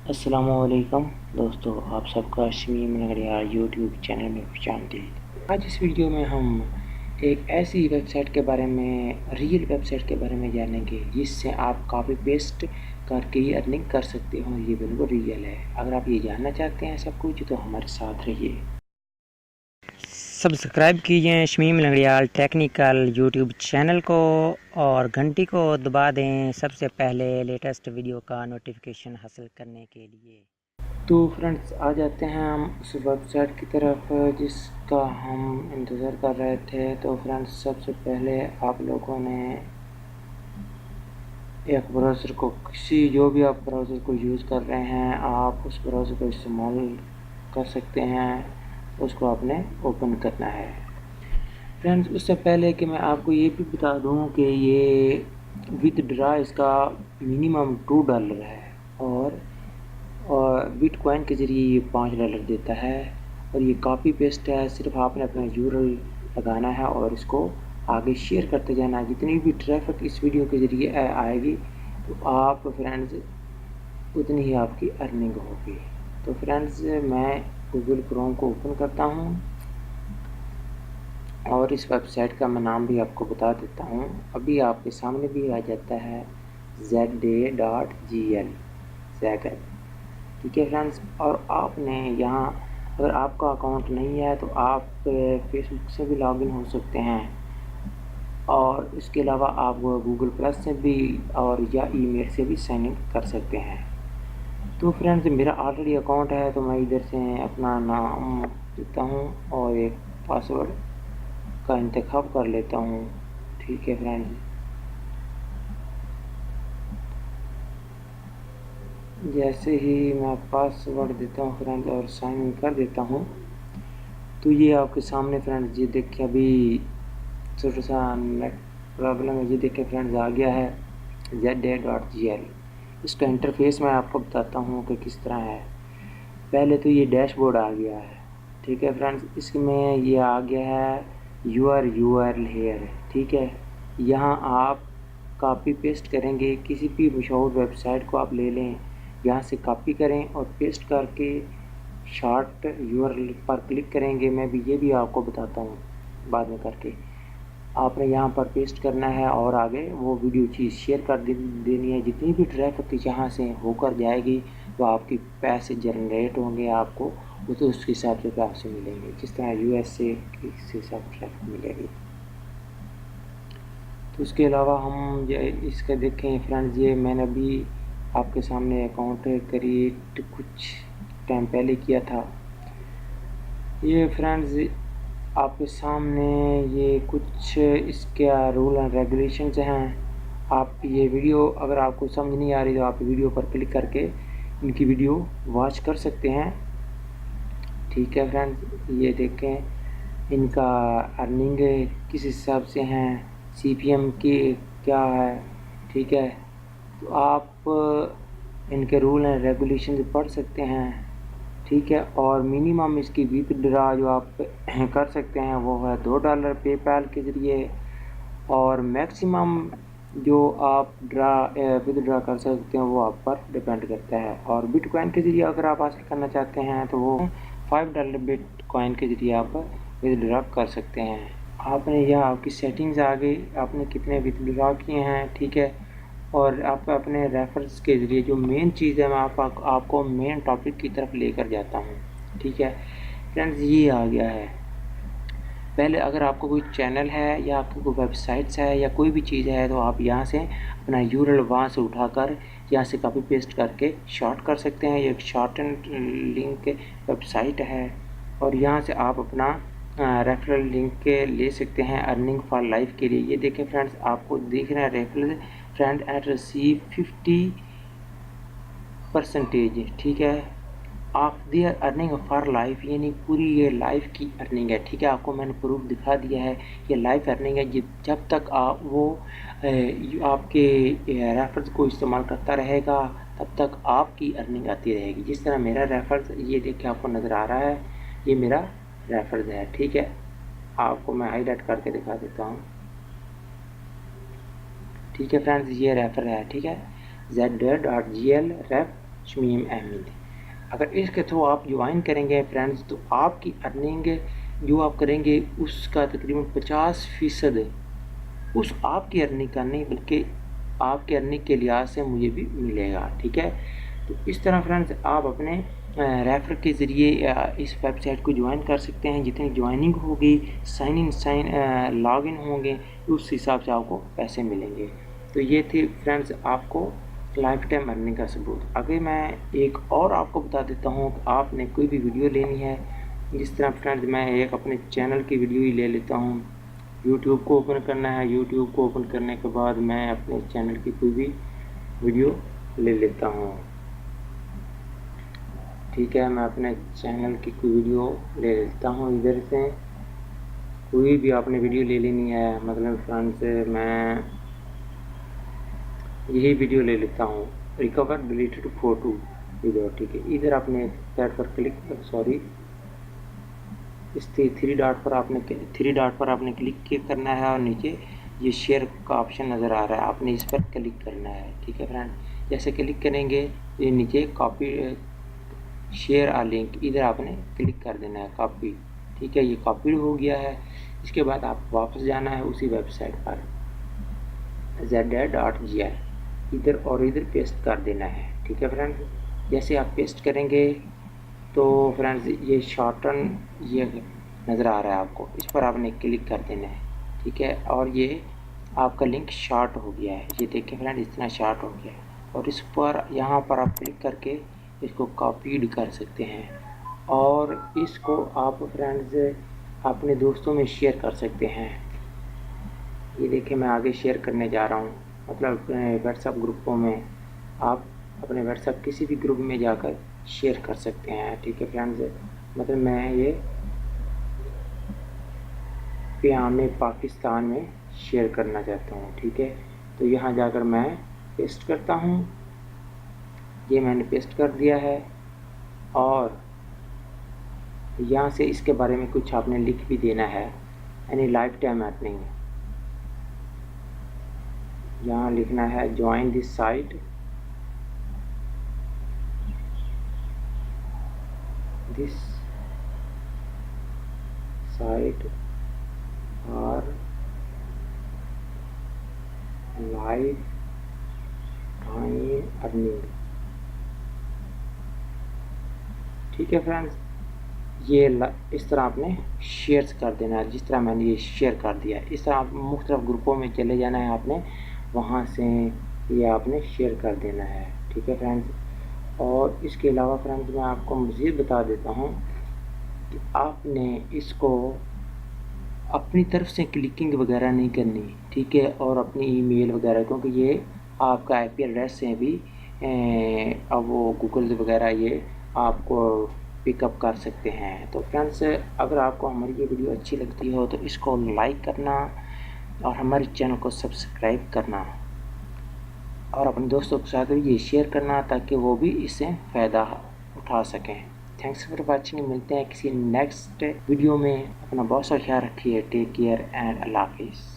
अस्सलामुअलैकुम दोस्तों, आप सबका शमीम नगरियार यूट्यूब चैनल में खुशामदीद। आज इस वीडियो में हम एक ऐसी वेबसाइट के बारे में रियल वेबसाइट के बारे में जानेंगे जिससे आप कॉपी पेस्ट करके ही अर्निंग कर सकते हो। ये बिल्कुल रियल है। अगर आप ये जानना चाहते हैं सब कुछ तो हमारे साथ रहिए। सब्सक्राइब कीजिए Shamim Langrial technical YouTube channel को और घंटी को दबा दें सबसे पहले लेटेस्ट वीडियो का नोटिफिकेशन हासिल करने के लिए। तो फ्रेंड्स, आ जाते हैं हम उस वेबसाइट की तरफ जिसका हम इंतज़ार कर रहे थे। तो फ्रेंड्स, सबसे पहले आप लोगों ने एक ब्राउज़र को जो भी आप ब्राउज़र को यूज़ कर रहे हैं, आप उस ब्राउज़र को इस्तेमाल कर सकते हैं। उसको आपने ओपन करना है। फ्रेंड्स, उससे पहले कि मैं आपको ये भी बता दूं कि ये विथड्रॉ इसका मिनिमम $2 है और बिटकॉइन के ज़रिए ये $5 देता है। और ये कॉपी पेस्ट है, सिर्फ आपने अपना यूआरएल लगाना है और इसको आगे शेयर करते जाना है। जितनी भी ट्रैफिक इस वीडियो के ज़रिए आएगी तो आप फ्रेंड्स उतनी ही आपकी अर्निंग होगी। तो फ्रेंड्स, मैं गूगल क्रोम को ओपन करता हूँ और इस वेबसाइट का मैं नाम भी आपको बता देता हूँ। अभी आपके सामने भी आ जाता है ZA.GL जैगल। ठीक है फ्रेंड्स, और आपने यहाँ अगर आपका अकाउंट नहीं है तो आप फेसबुक से भी लॉगिन हो सकते हैं और इसके अलावा आप गूगल प्लस से भी और या ईमेल से भी साइन इन कर सकते हैं। तो फ्रेंड्स, मेरा ऑलरेडी अकाउंट है तो मैं इधर से अपना नाम देता हूँ और एक पासवर्ड का इंतखाब कर लेता हूँ। ठीक है फ्रेंड्स, जैसे ही मैं पासवर्ड देता हूँ फ्रेंड्स और साइन इन कर देता हूँ तो ये आपके सामने फ्रेंड्स, ये देखिए अभी छोटा सा नेट प्रॉब्लम है। ये देखिए फ्रेंड्स, आ गया है ZA.GL। इसका इंटरफेस मैं आपको बताता हूँ कि किस तरह है। पहले तो ये डैशबोर्ड आ गया है। ठीक है फ्रेंड्स, इसमें ये आ गया है URL हेयर। ठीक है, यहाँ आप कॉपी पेस्ट करेंगे, किसी भी मशहूर वेबसाइट को आप ले लें, यहाँ से कॉपी करें और पेस्ट करके शॉर्ट URL पर क्लिक करेंगे। मैं भी ये भी आपको बताता हूँ बाद में करके। आपने यहाँ पर पेस्ट करना है और आगे वो वीडियो चीज़ शेयर कर देनी है। जितनी भी ट्रैफिक यहाँ से होकर जाएगी तो आपके पैसे जनरेट होंगे, आपको वो तो उसके हिसाब से पैसे मिलेंगे, जिस तरह US से इस हिसाब से ट्रैफिक मिलेगी। तो उसके अलावा हम ये इसका देखें फ्रेंड्स, ये मैंने अभी आपके सामने अकाउंट क्रिएट कुछ टाइम पहले किया था। ये फ्रेंड्स आपके सामने ये कुछ इसके रूल एंड रेगुलेशंस हैं। आप ये वीडियो अगर आपको समझ नहीं आ रही तो आप वीडियो पर क्लिक करके इनकी वीडियो वॉच कर सकते हैं। ठीक है फ्रेंड्स, ये देखें इनका अर्निंग किस हिसाब से हैं, CPM की क्या है। ठीक है, तो आप इनके रूल एंड रेगुलेशन पढ़ सकते हैं। ठीक है, और मिनिमम इसकी विथड्रॉ जो आप कर सकते हैं वो है $2 पेपैल के ज़रिए और मैक्सिमम जो आप विथड्रॉ कर सकते हैं वो आप पर डिपेंड करता है। और बिटकॉइन के ज़रिए अगर आप हासिल करना चाहते हैं तो वो $5 बिटकॉइन के ज़रिए आप विथड्रॉ कर सकते हैं। आपने यह आपकी सेटिंग्स आ गई, आपने कितने विथड्रॉ किए हैं। ठीक है, और आप अपने रेफरेंस के ज़रिए जो मेन चीज़ है मैं आपको मेन टॉपिक की तरफ लेकर जाता हूँ। ठीक है फ्रेंड्स, ये आ गया है। पहले अगर आपको कोई चैनल है या आपकी कोई वेबसाइट्स है या कोई भी चीज़ है तो आप यहाँ से अपना URL वहाँ से उठाकर यहाँ से कॉपी पेस्ट करके शॉर्ट कर सकते हैं। ये एक शॉर्ट एंड लिंक वेबसाइट है और यहाँ से आप अपना रेफरल लिंक ले सकते हैं अर्निंग फॉर लाइफ के लिए। ये देखें फ्रेंड्स, आपको दिख रहा है रेफरल फ्रेंड एट रिसीव 50%। ठीक है, of their earning for life, यानी पूरी ये लाइफ की अर्निंग है। ठीक है, आपको मैंने प्रूफ दिखा दिया है ये लाइफ अर्निंग है। जब तक आप वो आपके रेफरेंस को इस्तेमाल करता रहेगा तब तक आपकी अर्निंग आती रहेगी। जिस तरह मेरा रेफरेंस ये देखिए आपको नज़र आ रहा है, ये मेरा रेफरेंस है। ठीक है, आपको मैं हाईलाइट करके दिखा देता हूँ। ठीक है फ्रेंड्स, ये रेफर है। ठीक है, ZA.GL रेफ शमीम अहमद। अगर इसके थ्रू आप ज्वाइन करेंगे फ्रेंड्स तो आपकी अर्निंग जो आप करेंगे उसका तकरीबन 50% उस आपकी अर्निंग का नहीं बल्कि आपके अर्निंग के लिहाज से मुझे भी मिलेगा। ठीक है, तो इस तरह फ्रेंड्स आप अपने रेफर के ज़रिए इस वेबसाइट को ज्वाइन कर सकते हैं। जितनी ज्वाइनिंग होगी, लॉग इन होंगे, उस हिसाब से आपको पैसे मिलेंगे। तो ये थे फ्रेंड्स आपको लाइफ टाइम अर्निंग का सबूत। अगर मैं एक और आपको बता देता हूँ कि आपने कोई भी वीडियो लेनी है, जिस तरह फ्रेंड्स मैं एक अपने चैनल की वीडियो ही ले लेता हूँ। यूट्यूब को ओपन करना है, यूट्यूब को ओपन करने के बाद मैं अपने चैनल की कोई भी वीडियो ले लेता हूँ। ठीक है, मैं अपने चैनल की कोई वीडियो ले लेता हूँ। इधर से कोई भी आपने वीडियो ले लेनी है, मतलब फ्रेंड्स मैं यही वीडियो ले लेता हूँ, रिकवर डिलीटेड फोटो वीडियो। ठीक है, इधर आपने सेट पर इस थ्री डॉट पर आपने क्लिक करना है और नीचे ये शेयर का ऑप्शन नज़र आ रहा है, आपने इस पर क्लिक करना है। ठीक है फ्रेंड, जैसे क्लिक करेंगे ये नीचे कॉपी शेयर आ लिंक, इधर आपने क्लिक कर देना है कॉपी। ठीक है, ये कॉपी हो गया है। इसके बाद आप वापस जाना है उसी वेबसाइट पर z.gr, इधर और इधर पेस्ट कर देना है। ठीक है फ्रेंड्स, जैसे आप पेस्ट करेंगे तो फ्रेंड्स ये शॉर्टन ये नज़र आ रहा है आपको, इस पर आपने क्लिक कर देना है। ठीक है, और ये आपका लिंक शॉर्ट हो गया है, ये देखिए फ्रेंड इतना शॉर्ट हो गया है। और इस पर यहाँ पर आप क्लिक करके इसको कॉपीड कर सकते हैं और इसको आप फ्रेंड्स अपने दोस्तों में शेयर कर सकते हैं। ये देखिए मैं आगे शेयर करने जा रहा हूँ, मतलब व्हाट्सएप ग्रुपों में आप अपने व्हाट्सएप किसी भी ग्रुप में जाकर शेयर कर सकते हैं। ठीक है फ्रेंड्स, मतलब मैं ये क़याम पाकिस्तान में शेयर करना चाहता हूँ। ठीक है, तो यहाँ जाकर मैं पेस्ट करता हूँ, ये मैंने पेस्ट कर दिया है और यहाँ से इसके बारे में कुछ आपने लिख भी देना है, यानी लाइफ टाइम अर्निंग। यहाँ लिखना है ज्वाइन दिस साइट, और लाइफ टाइम अर्निंग। ठीक है फ्रेंड्स, ये इस तरह आपने शेयर कर देना है, जिस तरह मैंने ये शेयर कर दिया। इस तरह आप मुख्तलिफ ग्रुपों में चले जाना है, आपने वहाँ से ये आपने शेयर कर देना है। ठीक है फ्रेंड्स, और इसके अलावा फ्रेंड्स मैं आपको मज़ीद बता देता हूँ कि आपने इसको अपनी तरफ से क्लिकिंग वगैरह नहीं करनी। ठीक है, और अपनी ईमेल वगैरह, क्योंकि ये आपका आईपी एड्रेस से भी अब वो गूगल वगैरह ये आपको पिकअप कर सकते हैं। तो फ्रेंड्स अगर आपको हमारी ये वीडियो अच्छी लगती हो तो इसको लाइक करना और हमारे चैनल को सब्सक्राइब करना और अपने दोस्तों के साथ भी ये शेयर करना ताकि वो भी इससे फ़ायदा उठा सकें। थैंक्स फॉर वाचिंग, मिलते हैं किसी नेक्स्ट वीडियो में। अपना बहुत सा ख्याल रखिए, टेक केयर एंड अल्लाह हाफिज़।